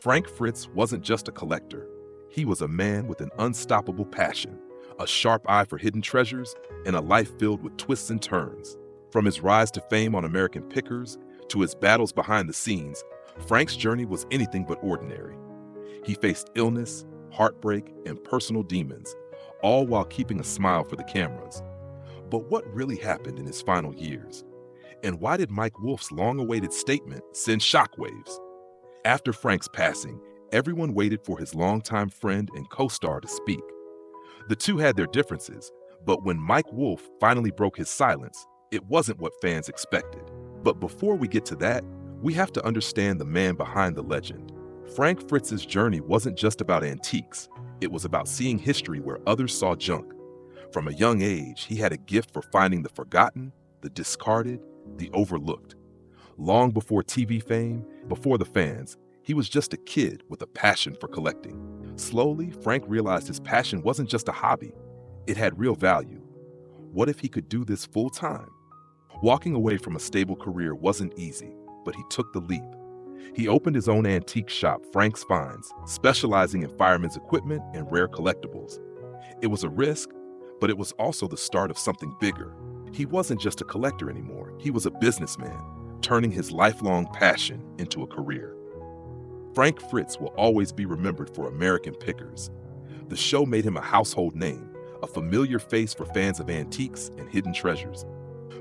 Frank Fritz wasn't just a collector. He was a man with an unstoppable passion, a sharp eye for hidden treasures, and a life filled with twists and turns. From his rise to fame on American Pickers to his battles behind the scenes, Frank's journey was anything but ordinary. He faced illness, heartbreak, and personal demons, all while keeping a smile for the cameras. But what really happened in his final years? And why did Mike Wolfe's long-awaited statement send shockwaves? After Frank's passing, everyone waited for his longtime friend and co-star to speak. The two had their differences, but when Mike Wolfe finally broke his silence, it wasn't what fans expected. But before we get to that, we have to understand the man behind the legend. Frank Fritz's journey wasn't just about antiques, it was about seeing history where others saw junk. From a young age, he had a gift for finding the forgotten, the discarded, the overlooked. Long before TV fame, before the fans, he was just a kid with a passion for collecting. Slowly, Frank realized his passion wasn't just a hobby, it had real value. What if he could do this full time? Walking away from a stable career wasn't easy, but he took the leap. He opened his own antique shop, Frank's Finds, specializing in firemen's equipment and rare collectibles. It was a risk, but it was also the start of something bigger. He wasn't just a collector anymore, he was a businessman, turning his lifelong passion into a career. Frank Fritz will always be remembered for American Pickers. The show made him a household name, a familiar face for fans of antiques and hidden treasures.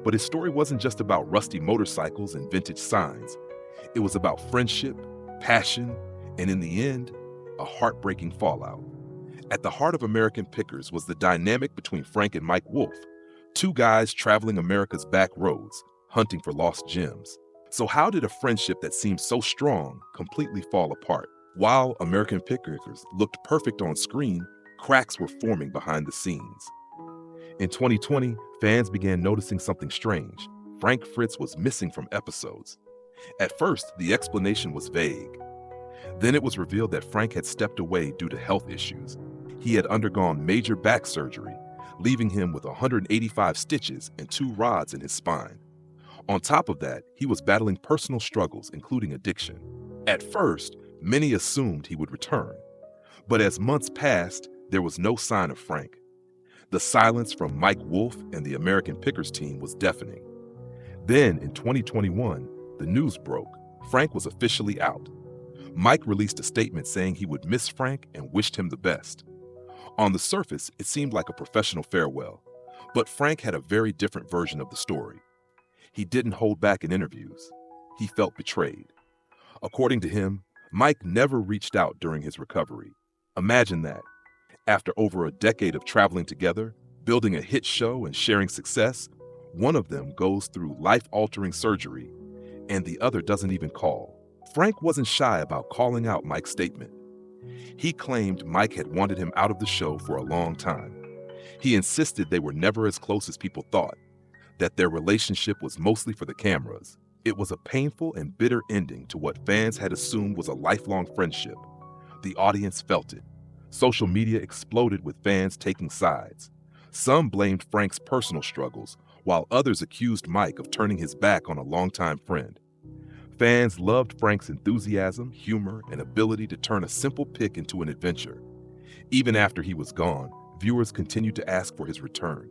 But his story wasn't just about rusty motorcycles and vintage signs. It was about friendship, passion, and in the end, a heartbreaking fallout. At the heart of American Pickers was the dynamic between Frank and Mike Wolfe, two guys traveling America's back roads, hunting for lost gems. So how did a friendship that seemed so strong completely fall apart? While American Pickers looked perfect on screen, cracks were forming behind the scenes. In 2020, fans began noticing something strange. Frank Fritz was missing from episodes. At first, the explanation was vague. Then it was revealed that Frank had stepped away due to health issues. He had undergone major back surgery, leaving him with 185 stitches and 2 rods in his spine. On top of that, he was battling personal struggles, including addiction. At first, many assumed he would return. But as months passed, there was no sign of Frank. The silence from Mike Wolfe and the American Pickers team was deafening. Then, in 2021, the news broke. Frank was officially out. Mike released a statement saying he would miss Frank and wished him the best. On the surface, it seemed like a professional farewell, but Frank had a very different version of the story. He didn't hold back in interviews. He felt betrayed. According to him, Mike never reached out during his recovery. Imagine that. After over a decade of traveling together, building a hit show and sharing success, one of them goes through life-altering surgery, and the other doesn't even call. Frank wasn't shy about calling out Mike's statement. He claimed Mike had wanted him out of the show for a long time. He insisted they were never as close as people thought, that their relationship was mostly for the cameras. It was a painful and bitter ending to what fans had assumed was a lifelong friendship. The audience felt it. Social media exploded with fans taking sides. Some blamed Frank's personal struggles, while others accused Mike of turning his back on a longtime friend. Fans loved Frank's enthusiasm, humor, and ability to turn a simple pick into an adventure. Even after he was gone, viewers continued to ask for his return.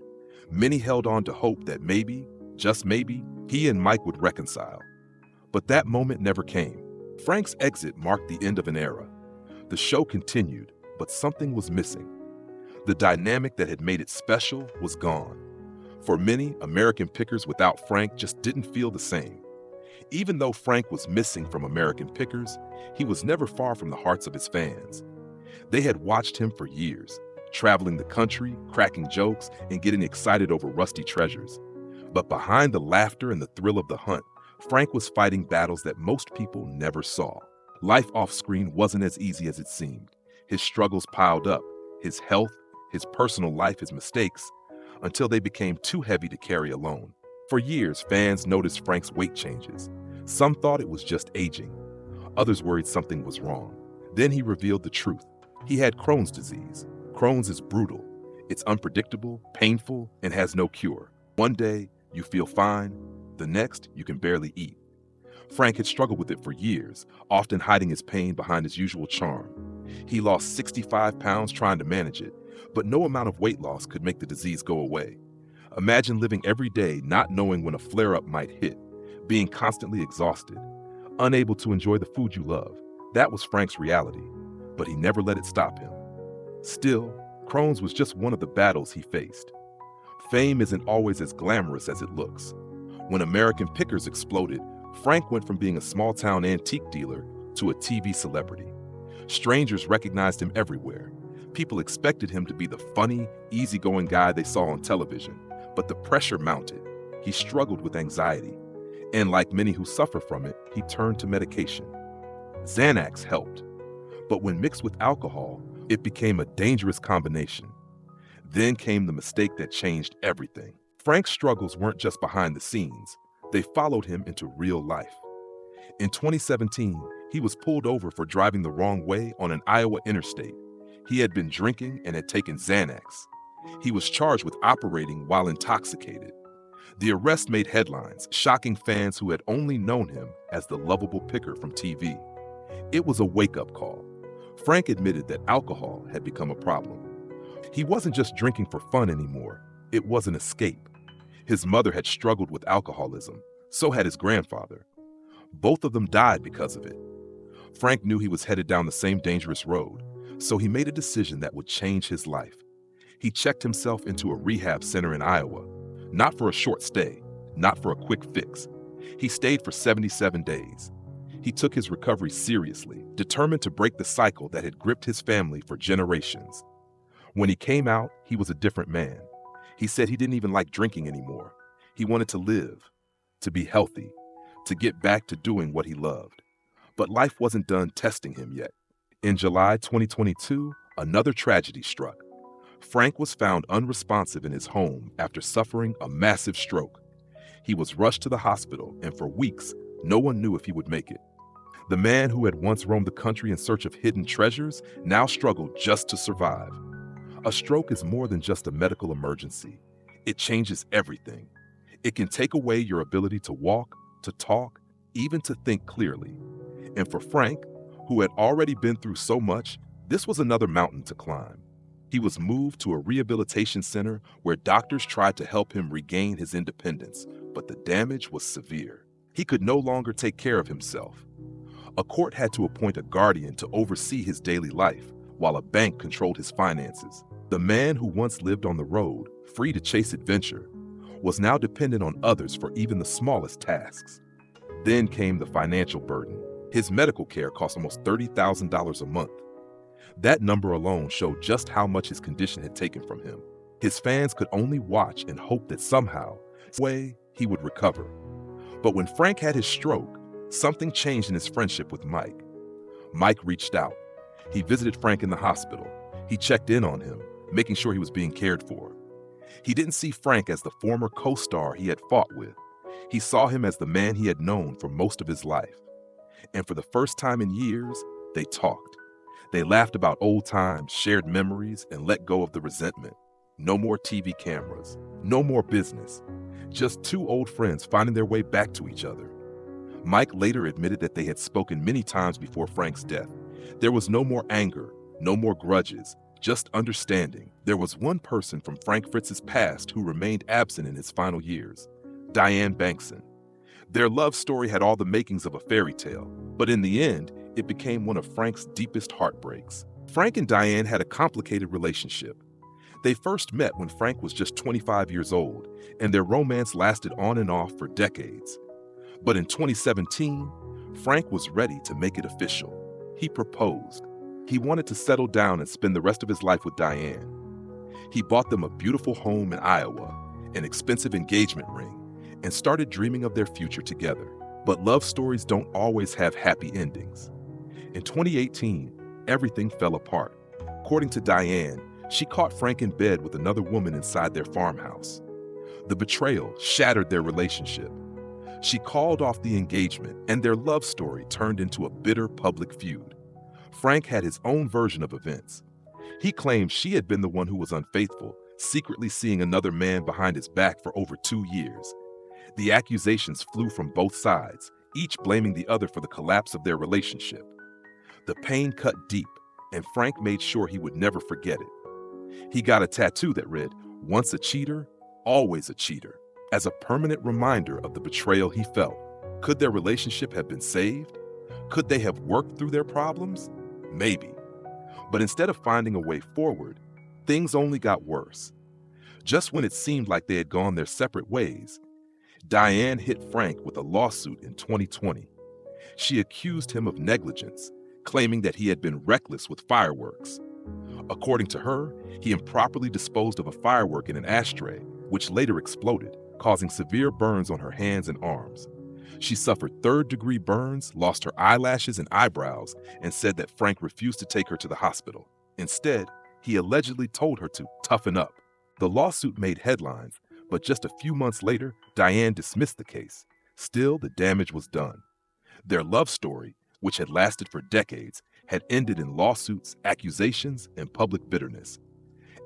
Many held on to hope that maybe, just maybe, he and Mike would reconcile. But that moment never came. Frank's exit marked the end of an era. The show continued, but something was missing. The dynamic that had made it special was gone. For many, American Pickers without Frank just didn't feel the same. Even though Frank was missing from American Pickers, he was never far from the hearts of his fans. They had watched him for years, traveling the country, cracking jokes, and getting excited over rusty treasures. But behind the laughter and the thrill of the hunt, Frank was fighting battles that most people never saw. Life off-screen wasn't as easy as it seemed. His struggles piled up, his health, his personal life, his mistakes, until they became too heavy to carry alone. For years, fans noticed Frank's weight changes. Some thought it was just aging. Others worried something was wrong. Then he revealed the truth. He had Crohn's disease. Crohn's is brutal. It's unpredictable, painful, and has no cure. One day, you feel fine. The next, you can barely eat. Frank had struggled with it for years, often hiding his pain behind his usual charm. He lost 65 pounds trying to manage it, but no amount of weight loss could make the disease go away. Imagine living every day not knowing when a flare-up might hit, being constantly exhausted, unable to enjoy the food you love. That was Frank's reality, but he never let it stop him. Still, Crohn's was just one of the battles he faced. Fame isn't always as glamorous as it looks. When American Pickers exploded, Frank went from being a small-town antique dealer to a TV celebrity. Strangers recognized him everywhere. People expected him to be the funny, easygoing guy they saw on television, but the pressure mounted. He struggled with anxiety, and like many who suffer from it, he turned to medication. Xanax helped, but when mixed with alcohol, it became a dangerous combination. Then came the mistake that changed everything. Frank's struggles weren't just behind the scenes, they followed him into real life. In 2017, he was pulled over for driving the wrong way on an Iowa interstate. He had been drinking and had taken Xanax. He was charged with operating while intoxicated. The arrest made headlines, shocking fans who had only known him as the lovable picker from TV. It was a wake-up call. Frank admitted that alcohol had become a problem. He wasn't just drinking for fun anymore, it was an escape. His mother had struggled with alcoholism, so had his grandfather. Both of them died because of it. Frank knew he was headed down the same dangerous road, so he made a decision that would change his life. He checked himself into a rehab center in Iowa, not for a short stay, not for a quick fix. He stayed for 77 days. He took his recovery seriously, determined to break the cycle that had gripped his family for generations. When he came out, he was a different man. He said he didn't even like drinking anymore. He wanted to live, to be healthy, to get back to doing what he loved. But life wasn't done testing him yet. In July 2022, another tragedy struck. Frank was found unresponsive in his home after suffering a massive stroke. He was rushed to the hospital, and for weeks, no one knew if he would make it. The man who had once roamed the country in search of hidden treasures now struggled just to survive. A stroke is more than just a medical emergency. It changes everything. It can take away your ability to walk, to talk, even to think clearly. And for Frank, who had already been through so much, this was another mountain to climb. He was moved to a rehabilitation center where doctors tried to help him regain his independence, but the damage was severe. He could no longer take care of himself. A court had to appoint a guardian to oversee his daily life, while a bank controlled his finances. The man who once lived on the road, free to chase adventure, was now dependent on others for even the smallest tasks. Then came the financial burden. His medical care cost almost $30,000 a month. That number alone showed just how much his condition had taken from him. His fans could only watch and hope that somehow, some way, he would recover. But when Frank had his stroke, something changed in his friendship with Mike. Mike reached out. He visited Frank in the hospital. He checked in on him, making sure he was being cared for. He didn't see Frank as the former co-star he had fought with. He saw him as the man he had known for most of his life. And for the first time in years, they talked. They laughed about old times, shared memories, and let go of the resentment. No more TV cameras, no more business. Just two old friends finding their way back to each other. Mike later admitted that they had spoken many times before Frank's death. There was no more anger, no more grudges, just understanding. There was one person from Frank Fritz's past who remained absent in his final years, Diane Bankson. Their love story had all the makings of a fairy tale, but in the end, it became one of Frank's deepest heartbreaks. Frank and Diane had a complicated relationship. They first met when Frank was just 25 years old, and their romance lasted on and off for decades. But in 2017, Frank was ready to make it official. He proposed. He wanted to settle down and spend the rest of his life with Diane. He bought them a beautiful home in Iowa, an expensive engagement ring, and started dreaming of their future together. But love stories don't always have happy endings. In 2018, everything fell apart. According to Diane, she caught Frank in bed with another woman inside their farmhouse. The betrayal shattered their relationship. She called off the engagement, and their love story turned into a bitter public feud. Frank had his own version of events. He claimed she had been the one who was unfaithful, secretly seeing another man behind his back for over 2 years. The accusations flew from both sides, each blaming the other for the collapse of their relationship. The pain cut deep, and Frank made sure he would never forget it. He got a tattoo that read, "Once a cheater, always a cheater," as a permanent reminder of the betrayal he felt. Could their relationship have been saved? Could they have worked through their problems? Maybe. But instead of finding a way forward, things only got worse. Just when it seemed like they had gone their separate ways, Diane hit Frank with a lawsuit in 2020. She accused him of negligence, claiming that he had been reckless with fireworks. According to her, he improperly disposed of a firework in an ashtray, which later exploded, causing severe burns on her hands and arms. She suffered third-degree burns, lost her eyelashes and eyebrows, and said that Frank refused to take her to the hospital. Instead, he allegedly told her to toughen up. The lawsuit made headlines, but just a few months later, Diane dismissed the case. Still, the damage was done. Their love story, which had lasted for decades, had ended in lawsuits, accusations, and public bitterness.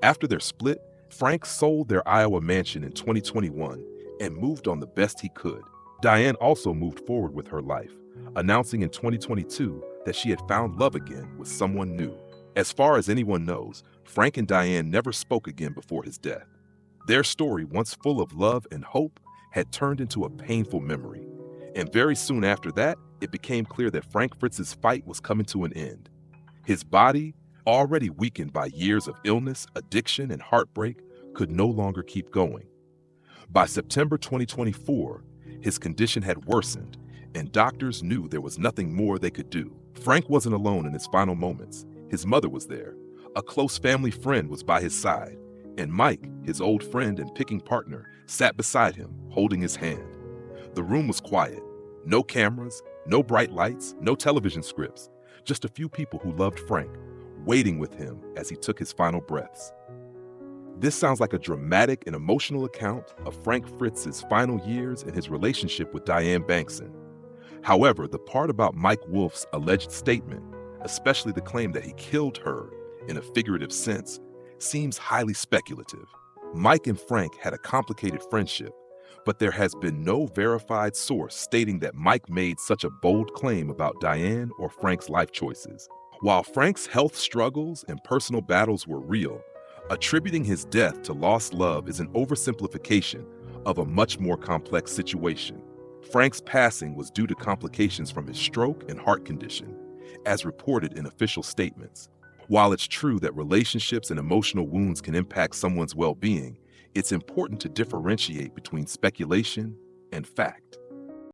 After their split, Frank sold their Iowa mansion in 2021 and moved on the best he could. Diane also moved forward with her life, announcing in 2022 that she had found love again with someone new. As far as anyone knows, Frank and Diane never spoke again before his death. Their story, once full of love and hope, had turned into a painful memory. And very soon after that, it became clear that Frank Fritz's fight was coming to an end. His body, already weakened by years of illness, addiction, and heartbreak, could no longer keep going. By September 2024, his condition had worsened, and doctors knew there was nothing more they could do. Frank wasn't alone in his final moments. His mother was there. A close family friend was by his side, and Mike, his old friend and picking partner, sat beside him, holding his hand. The room was quiet. No cameras, no bright lights, no television scripts, just a few people who loved Frank, waiting with him as he took his final breaths. This sounds like a dramatic and emotional account of Frank Fritz's final years and his relationship with Diane Bankson. However, the part about Mike Wolfe's alleged statement, especially the claim that he killed her in a figurative sense, seems highly speculative. Mike and Frank had a complicated friendship, but there has been no verified source stating that Mike made such a bold claim about Diane or Frank's life choices. While Frank's health struggles and personal battles were real, attributing his death to lost love is an oversimplification of a much more complex situation. Frank's passing was due to complications from his stroke and heart condition, as reported in official statements. While it's true that relationships and emotional wounds can impact someone's well-being, it's important to differentiate between speculation and fact.